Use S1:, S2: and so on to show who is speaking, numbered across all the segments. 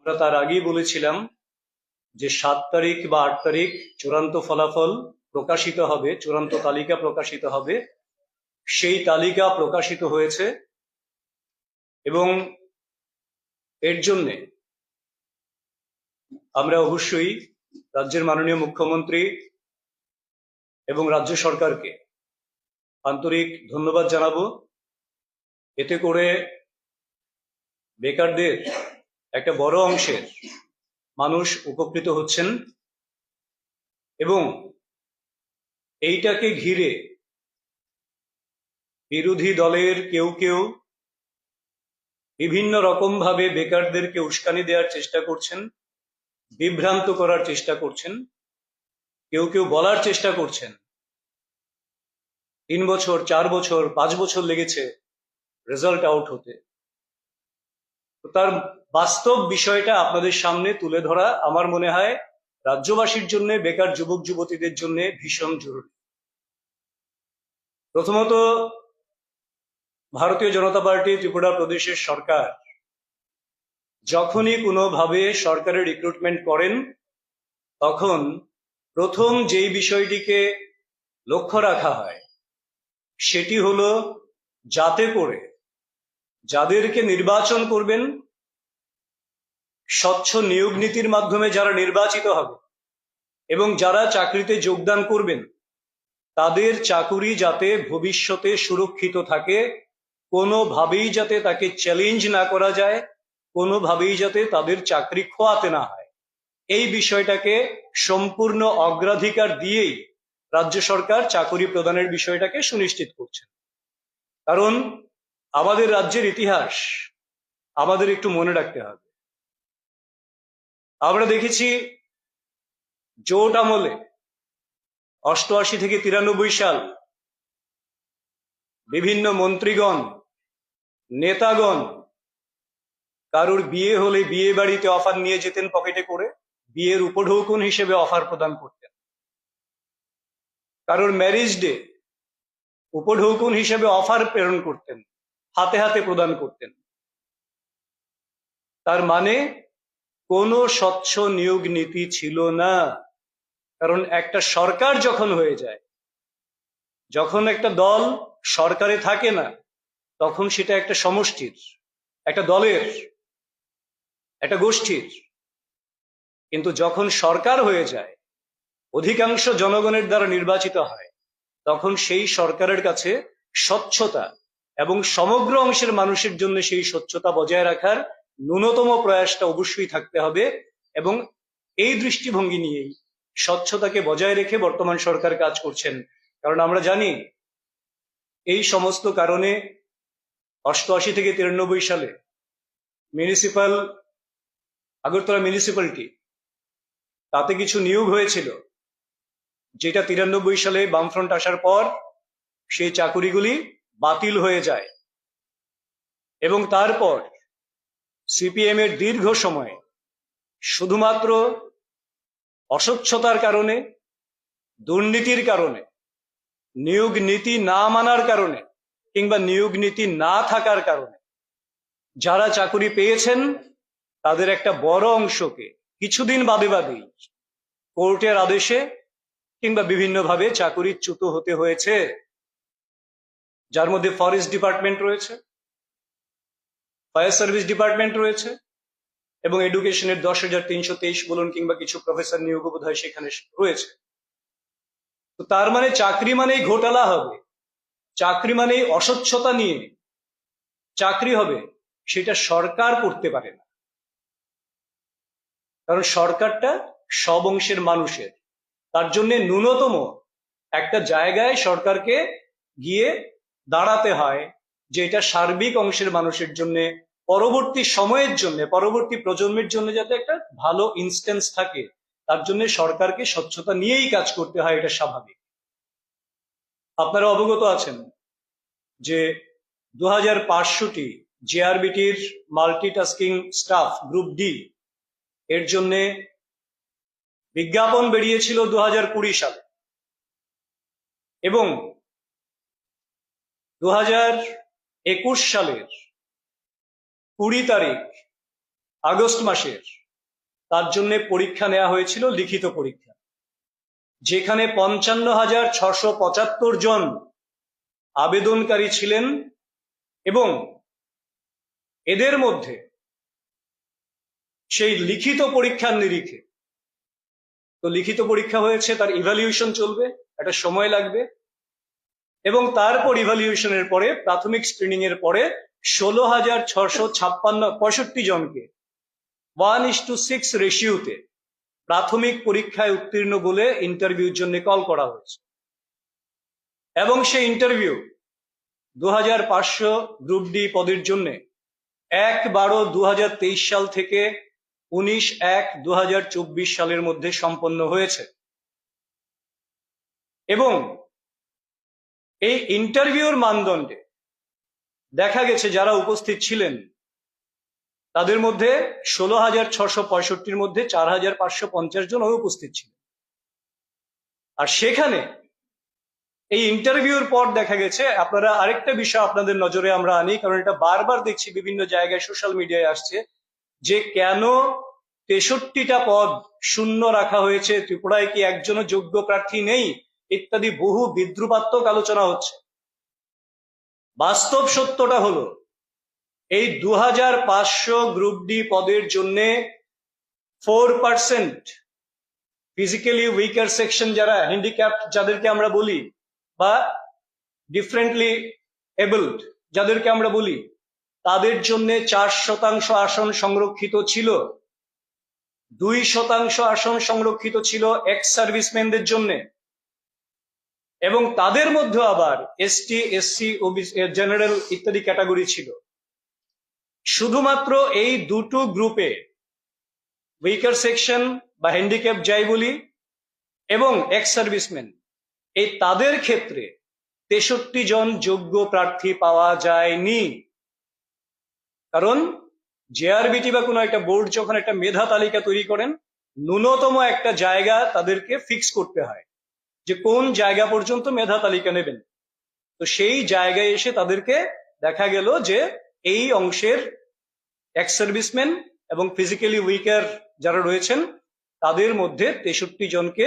S1: আমরা তার আগেই বলেছিলাম যে 7 তারিখ বা 8 তারিখ চূড়ান্ত ফলাফল প্রকাশিত হবে, চূড়ান্ত তালিকা প্রকাশিত হবে। সেই তালিকা প্রকাশিত হয়েছে এবং এর জন্য আমরা অবশ্যই রাজ্যের মাননীয় মুখ্যমন্ত্রী এবং রাজ্য সরকারকে আন্তরিক ধন্যবাদ জানাবো। এতে করে বেকারদের একটা বড় অংশের মানুষ উপকৃত হচ্ছেন এবং এইটাকে ঘিরে বিরোধী দলের কেউ কেউ বিভিন্ন রকম ভাবে বেকারদেরকে উস্কানি দেওয়ার চেষ্টা করছেন, বিভ্রান্ত করার চেষ্টা করছেন। কেউ কেউ বলার চেষ্টা করছেন 3 বছর 4 বছর 5 বছর লেগেছে রেজাল্ট আউট হতে। তো তার বাস্তব বিষয়টা আপনাদের সামনে তুলে ধরা আমার মনে হয় রাজ্যবাসীর জন্য, বেকার যুবক যুবতীদের জন্য ভীষণ জরুরি। প্রথমত, ভারতীয় জনতা পার্টি ত্রিপুরা প্রদেশের সরকার যখনই কোনোভাবে সরকারের রিক্রুটমেন্ট করেন তখন প্রথম যেই বিষয়টিকে লক্ষ্য রাখা হয় সেটি হলো যাতে করে যাদেরকে নির্বাচন করবেন স্বচ্ছ নিয়োগ নীতির মাধ্যমে যারা নির্বাচিত হবে এবং যারা চাকরিতে যোগদান করবেন তাদের চাকুরি যাতে ভবিষ্যতে সুরক্ষিত থাকে, কোনোভাবেই যাতে তাকে চ্যালেঞ্জ না করা যায়, কোনোভাবেই যাতে তাদের চাকরি খোয়াতে না হয়, এই বিষয়টাকে সম্পূর্ণ অগ্রাধিকার দিয়েই রাজ্য সরকার চাকরি প্রদানের বিষয়টাকে সুনিশ্চিত করছেন। কারণ আমাদের রাজ্যের ইতিহাস আমাদের একটু মনে রাখতে হবে। আমরা দেখেছি জোট আমলে 88 থেকে 93 সাল বিভিন্ন মন্ত্রীগণ, নেতাগণ কারোর বিয়ে হলে বিয়ে বাড়িতে অফার নিয়ে যেতেন পকেটে করে, বিয়ের উপঢৌকন হিসেবে অফার প্রদান করতেন। কারোর ম্যারেজ ডে উপঢৌকন হিসেবে অফার প্রেরণ করতেন, হাতে হাতে প্রদান করতেন। তার মানে কোনো স্বচ্ছ নিয়োগ নীতি ছিল না। কারণ একটা সরকার যখন হয়ে যায়, যখন একটা দল সরকারে থাকে না, তখন সেটা একটা সমষ্টির, একটা দলের, একটা গোষ্ঠীর। কিন্তু যখন সরকার হয়ে যায়, অধিকাংশ জনগণের দ্বারা নির্বাচিত হয়, তখন সেই সরকারের কাছে স্বচ্ছতা এবং সমগ্র অংশের মানুষের জন্য সেই স্বচ্ছতা বজায় রাখার ন্যূনতম প্রয়াসটা অবশ্যই থাকতে হবে। এবং এই দৃষ্টিভঙ্গি নিয়েই স্বচ্ছতাকে বজায় রেখে বর্তমান সরকার কাজ করছেন। কারণ আমরা জানি এই সমস্ত কারণে 88 থেকে 93 সালে আগরতলা মিউনিসিপ্যালিটি তাতে কিছু নিয়োগ হয়েছিল, যেটা 93 সালে বামফ্রন্ট আসার পর সেই চাকুরিগুলি বাতিল হয়ে যায় এবং তারপর সিপিএম এর দীর্ঘ সময় শুধুমাত্র অস্বচ্ছতার কারণে, দুর্নীতির কারণে, নিয়োগ নীতি না মানার কারণে কিংবা নিয়োগ নীতি না থাকার কারণে যারা চাকুরি পেয়েছেন তাদের একটা বড় অংশকে কিছুদিন বাদে বাদেই কোর্টের আদেশে কিংবা বিভিন্নভাবে চাকুরিচ্যুত হতে হয়েছে, যার মধ্যে ফরেস্ট ডিপার্টমেন্ট রয়েছে, ফায়ার সার্ভিস ডিপার্টমেন্ট রয়েছে এবং এডুকেশনের 10,323 বলুন কিংবা কিছু প্রফেসর নিয়োগ বোধহয় সেখানে রয়েছে। তো তার মানে চাকরি মানেই ঘোটালা হবে, চাকরি মানেই অস্বচ্ছতা নিয়ে চাকরি হবে, সেটা সরকার করতে পারে না। কারণ সরকারটা সব অংশের মানুষের, তার জন্য ন্যূনতম একটা জায়গায় সরকারকে গিয়ে দাঁড়াতে হয় যে এটা সার্বিক অংশের মানুষের জন্য, পরবর্তী সময়ের জন্য, পরবর্তী প্রজন্মের জন্য যাতে একটা ভালো ইনস্ট্যান্স থাকে, তার জন্য সরকারকে স্বচ্ছতা নিয়েই কাজ করতে হয়, এটা স্বাভাবিক। আপনারা অবগত আছেন যে 2500টি জেআরবিটির মাল্টিটাস্কিং স্টাফ গ্রুপ ডি এর জন্য বিজ্ঞাপন বেরিয়েছিল 2020 সালে এবং 2021 সালের 20 তারিখ আগস্ট মাসের, তার জন্য পরীক্ষা নেওয়া হয়েছিল, লিখিত পরীক্ষা, যেখানে 55,675 জন আবেদনকারী ছিলেন এবং এদের মধ্যে সেই লিখিত পরীক্ষার নিরিখে, তো লিখিত পরীক্ষা হয়েছে, তার ইভ্যালুয়েশন চলবে, একটা সময় লাগবে, এবং তারপর ইভ্যালুয়েশনের পরে, প্রাথমিক স্ক্রিনিং এর পরে 16,665 জনকে 1:6 রেশিওতে প্রাথমিক পরীক্ষায় উত্তীর্ণ বলে ইন্টারভিউর জন্য কল করা হয়েছে। এবং সেই ইন্টারভিউ 2,500 গ্রুপ ডি পদের জন্য 1/12/2023 সাল থেকে 19/1/2024 সালের মধ্যে সম্পন্ন হয়েছে। এবং এই ইন্টারভিউর মানদণ্ডে দেখা গেছে যারা উপস্থিত ছিলেন তাদের মধ্যে 16,665-র মধ্যে 4,550 জন অনুপস্থিত ছিলেন। আর সেখানে এই ইন্টারভিউর পর দেখা গেছে, আপনারা আরেকটা বিষয় আপনাদের নজরে আমরা আনি, কারণ এটা বারবার দেখছি বিভিন্ন জায়গায় সোশ্যাল মিডিয়ায় আসছে, যে কেন 63টা পদ শূন্য রাখা হয়েছে, ত্রিপুরায় কি একজনও যোগ্য প্রার্থী নেই, ইত্যাদি বহু বিদ্রুপাত্মক আলোচনা হচ্ছে। বাস্তব সত্যটা হলো, এই 2,500 গ্রুপ ডি পদের জন্য 4% ফিজিক্যালি উইকার সেকশন, যারা হ্যান্ডিক্যাপ্ট যাদেরকে আমরা বলি, বা ডিফারেন্টলি এবলড যাদেরকে আমরা বলি, তাদের জন্য 4% আসন সংরক্ষিত ছিল, 2% আসন সংরক্ষিত ছিল এক্স সার্ভিসম্যানদের জন্য, এবং তাদের মধ্যে আবার এসটি, এসসি, ওবিসি, জেনারেল ইত্যাদি ক্যাটাগরি ছিল। শুধুমাত্র এই দুটো গ্রুপে, উইকার সেকশন বা হ্যান্ডিক্যাপ যাই বলি এবং এক্স সার্ভিসম্যান, এই তাদের ক্ষেত্রে 63 জন যোগ্য প্রার্থী পাওয়া যায়নি। কারণ জেআরবিটি বা কোনো একটা বোর্ড যখন একটা মেধা তালিকা তৈরি করেন, ন্যূনতম একটা জায়গা তাদেরকে ফিক্স করতে হয় যে কোন জায়গা পর্যন্ত মেধা তালিকা নেবেন। তো সেই জায়গায় এসে তাদেরকে দেখা গেল যে এই অংশের এক্স সার্ভিসম্যান এবং ফিজিক্যালি উইকার যারা রয়েছেন তাদের মধ্যে 63 জনকে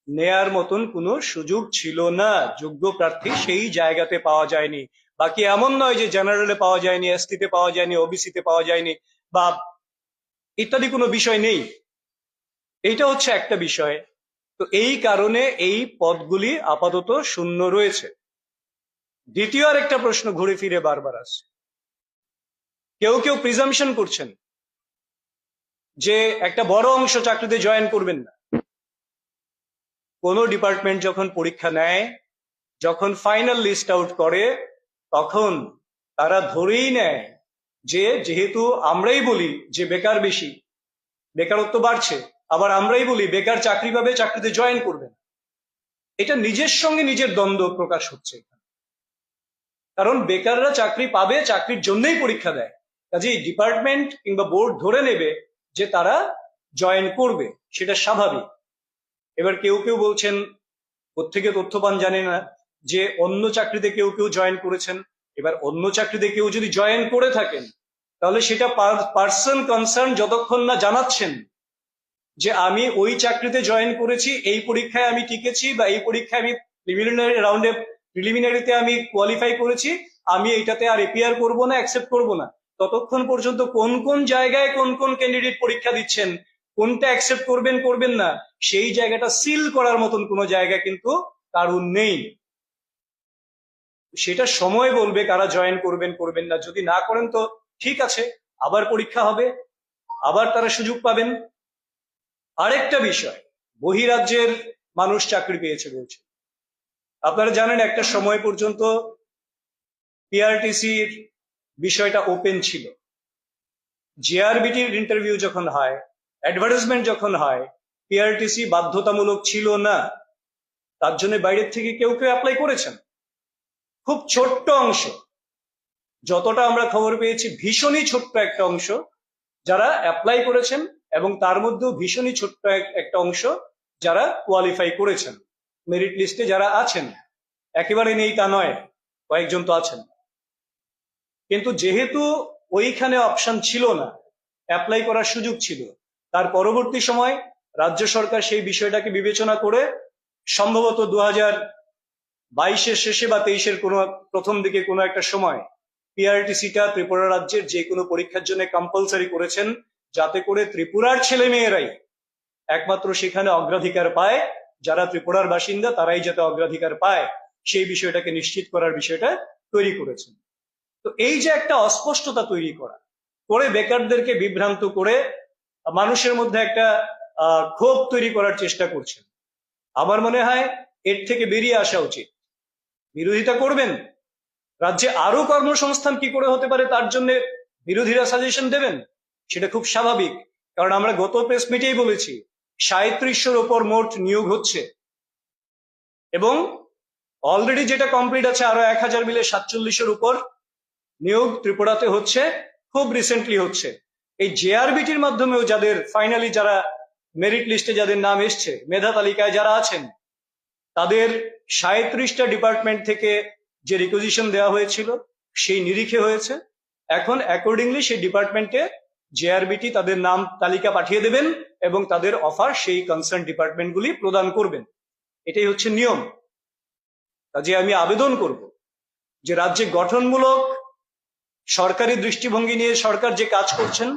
S1: নেয়ার মতন কোনো সুযোগ ছিল না, যোগ্য প্রার্থী সেই জায়গাতে পাওয়া যায়নি। বাকি এমন নয় যে জেনারেলে পাওয়া যায়নি, এসটিতে পাওয়া যায়নি, ওবিসিতে পাওয়া যায়নি বা ইত্যাদি কোনো বিষয় নেই, এইটা হচ্ছে একটা বিষয়। তো এই কারণে এই পদগুলি আপাতত শূন্য রয়েছে। দ্বিতীয় আর একটা প্রশ্ন ঘুরে ফিরে বারবার আসছে, কেউ কেউ প্রিজাম্পশন করছেন যে একটা বড় অংশ চাকরিতে জয়েন করবেন না। কোন ডিপার্টমেন্ট যখন পরীক্ষা নেয়, যখন ফাইনাল লিস্ট আউট করে, তখন তারা ধরেই নেয় যে যেহেতু আমরাই বলি যে বেকার বেশি, বেকারত্ব বাড়ছে, আবার আমরাই বলি বেকার চাকরি পাবে, চাকরিতে জয়েন করবে না। এটা নিজের সঙ্গে নিজের দ্বন্দ্ব প্রকাশ হচ্ছে। কারণ বেকাররা চাকরি পাবে, চাকরির জন্যই পরীক্ষা দেয়, কাজেই ডিপার্টমেন্ট কিংবা বোর্ড ধরে নেবে যে তারা জয়েন করবে, সেটা স্বাভাবিক। এবার কেউ কেউ বলছেন, কোত্থেকে তথ্য পান জানি না, যে অন্য চাকরিতে কেউ কেউ জয়েন করেছেন। এবার অন্য চাকরিতে কেউ যদি জয়েন করে থাকেন, তাহলে সেটা পার্সন কনসার্ন যতক্ষণ না জানাচ্ছেন যে আমি ওই চাকরিতে জয়েন করেছি, এই পরীক্ষায় আমি টিকেছি, বা এই পরীক্ষায় আমি প্রিলিমিনারি রাউন্ডে, প্রিলিমিনারিতে আমি কোয়ালিফাই করেছি, আমি এইটাতে আর এপিয়ার করব না, অ্যাকসেপ্ট করব না, ততক্ষণ পর্যন্ত কোন কোন জায়গায় কোন কোন ক্যান্ডিডেট পরীক্ষা দিচ্ছেন, কোনটা অ্যাকসেপ্ট করবেন করবেন না, সেই জায়গাটা সিল করার মতন কোনো জায়গা কিন্তু কারণ নেই। সেটা সময় বলবে কারা জয়েন করবেন করবেন না। যদি না করেন তো ঠিক আছে, আবার পরীক্ষা হবে, আবার তারা সুযোগ পাবেন। আরেকটা বিষয়, বহিরাজ্যের মানুষ চাকরি পেয়েছে বলছে। আপনারা জানেন একটা সময় পর্যন্ত পিআরটিসির বিষয়টা ওপেন ছিল। জেআরবিটির ইন্টারভিউ যখন হয়, অ্যাডভার্টাইজমেন্ট যখন হয়, পিআরটিসি বাধ্যতামূলক ছিল না, তার জন্য বাইরের থেকে কেউ কেউ অ্যাপ্লাই করেছেন। খুব ছোট্ট অংশ, যতটা আমরা খবর পেয়েছি ভীষণই ছোট্ট একটা অংশ যারা অ্যাপ্লাই করেছেন, এবং তার মধ্যেও ভীষণই ছোট্ট একটা অংশ যারা কোয়ালিফাই করেছেন, মেরিট লিস্টে যারা আছেন। একেবারে নেই তা নয়, কয়েকজন তো আছেন। কিন্তু যেহেতু ওইখানে অপশন ছিল না, অ্যাপ্লাই করার সুযোগ ছিল। তার পরবর্তী সময় রাজ্য সরকার সেই বিষয়টাকে বিবেচনা করে সম্ভবত 2022-এর শেষে বা 23-এর কোনো প্রথম দিকে কোনো একটা সময় পিআরটিসিটা ত্রিপুরা রাজ্যের যে কোনো পরীক্ষার জন্য কম্পালসারি করেছেন, যাতে করে ত্রিপুরার ছেলে মেয়েরাই একমাত্র সেখানে অগ্রাধিকার পায়, যারা ত্রিপুরার বাসিন্দা তারাই যাতে অগ্রাধিকার পায় সেই বিষয়টাকে নিশ্চিত করার বিষয়টা তৈরি করেছেন। তো এই যে একটা অস্পষ্টতা তৈরি করা করে বেকারদেরকে বিভ্রান্ত করে মানুষের মধ্যে একটা ক্ষোভ তৈরি করার চেষ্টা করছেন, আমার মনে হয় এর থেকে বেরিয়ে আসা উচিত। বিরোধিতা করবেন, রাজ্যে আরো কর্মসংস্থান কি করে হতে পারে তার জন্য বিরোধীরা সাজেশন দেবেন, সেটা খুব স্বাভাবিক। কারণ আমরা গত প্রেস মিটেই বলেছি 3700-র ওপর মোট নিয়োগ হচ্ছে এবং অলরেডি যেটা কমপ্লিট আছে আরো 1000 মিলে 47-এর উপর নিয়োগ ত্রিপুরাতে হচ্ছে, খুব রিসেন্টলি হচ্ছে। এই জেআরবিটির মাধ্যমেও যাদের ফাইনালি যারা মেরিট লিস্টে যাদের নাম এসছে, মেধা তালিকায় যারা আছেন, তাদের 37টা ডিপার্টমেন্ট থেকে যে রিকোজিশন দেওয়া হয়েছিল সেই নিরিখে হয়েছে। এখন অ্যাকর্ডিংলি সেই ডিপার্টমেন্টে জেআরবিটি তাদের নাম তালিকা পাঠিয়ে দেবেন এবং তাদের অফার সেই কনসার্ন ডিপার্টমেন্টগুলি প্রদান করবেন। এটাই হচ্ছে নিয়ম। কাজে আমি আবেদন করব যে রাজ্যে গঠনমূলক সরকারি দৃষ্টিভঙ্গি নিয়ে সরকার যে কাজ করছেন,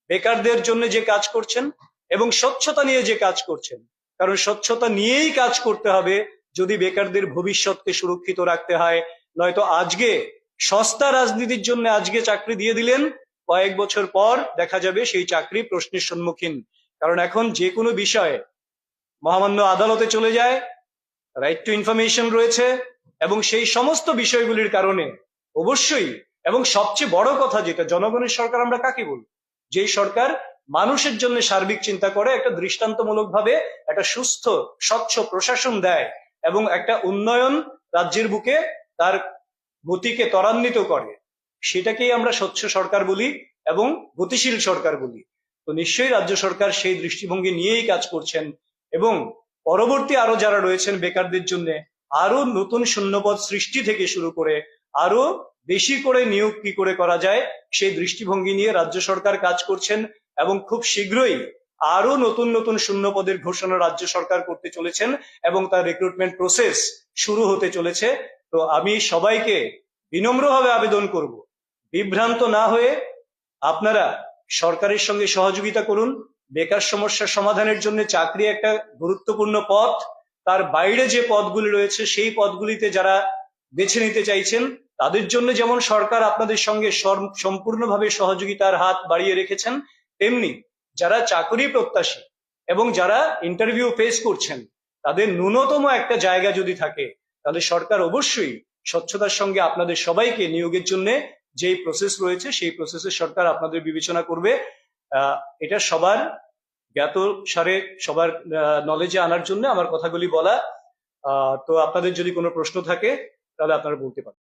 S1: বেকারদের জন্য যে কাজ করছেন এবং স্বচ্ছতা নিয়ে যে কাজ করছেন, কারণ স্বচ্ছতা নিয়েই কাজ করতে হবে যদি বেকারদের ভবিষ্যৎকে সুরক্ষিত রাখতে হয়। নয়তো আজকে সস্তা রাজনীতির জন্য আজকে চাকরি দিয়ে দিলেন, কয়েক বছর পর দেখা যাবে সেই চাকরি প্রশ্নের সম্মুখীন। কারণ এখন যে কোনো বিষয়ে মহামান্য আদালতে চলে যায়, রাইট টু ইনফরমেশন রয়েছে এবং সেই সমস্ত বিষয়গুলির কারণে অবশ্যই, এবং সবচেয়ে বড় কথা যেটা, জনগণের সরকার আমরা কাকে বলি? যেই সরকার মানুষের জন্য সার্বিক চিন্তা করে, একটা দৃষ্টান্তমূলক ভাবে একটা সুস্থ স্বচ্ছ প্রশাসন দেয় এবং একটা উন্নয়ন রাজ্যের বুকে তার গতিকে ত্বরান্বিত করে, সেটাকেই আমরা স্বচ্ছ সরকার বলি এবং গতিশীল সরকার বলি। তো নিশ্চয়ই রাজ্য সরকার সেই দৃষ্টিভঙ্গি নিয়েই কাজ করছেন এবং পরবর্তী আরো যারা রয়েছেন বেকারদের জন্য আরো নতুন শূন্যপদ সৃষ্টি থেকে শুরু করে আরো বেশি করে নিয়োগ কি করে করা যায় সেই দৃষ্টিভঙ্গি নিয়ে রাজ্য সরকার কাজ করছেন এবং খুব শীঘ্রই আরো নতুন নতুন শূন্যপদের ঘোষণা রাজ্য সরকার করতে চলেছেন এবং তার রিক্রুটমেন্ট প্রসেস শুরু হতে চলেছে। তো আমি সবাইকে বিনম্রভাবে আবেদন করব, বিভ্রান্ত না হয়ে আপনারা সরকারের সঙ্গে সহযোগিতা করুন। বেকার সমস্যার সমাধানের জন্য চাকরি একটা গুরুত্বপূর্ণ পথ, তার বাইরে যে পদগুলি রয়েছে সেই পদগুলিতে যারা বেছে নিতে চাইছেন তাদের জন্য যেমন সরকার আপনাদের সঙ্গে সম্পূর্ণভাবে সহযোগিতার হাত বাড়িয়ে রেখেছেন, তেমনি যারা চাকরি প্রত্যাশী এবং যারা ইন্টারভিউ ফেস করছেন তাদের ন্যূনতম একটা জায়গা যদি থাকে তাহলে সরকার অবশ্যই স্বচ্ছতার সঙ্গে আপনাদের সবাইকে নিয়োগের জন্য যেই প্রসেস রয়েছে সেই প্রসেসে সরকার আপনাদের বিবেচনা করবে। এটা সবার জ্ঞাত সারে সবার নলেজে আনার জন্য আমার কথাগুলি বলা। তো আপনাদের যদি কোনো প্রশ্ন থাকে তাহলে আপনারা বলতে পারেন।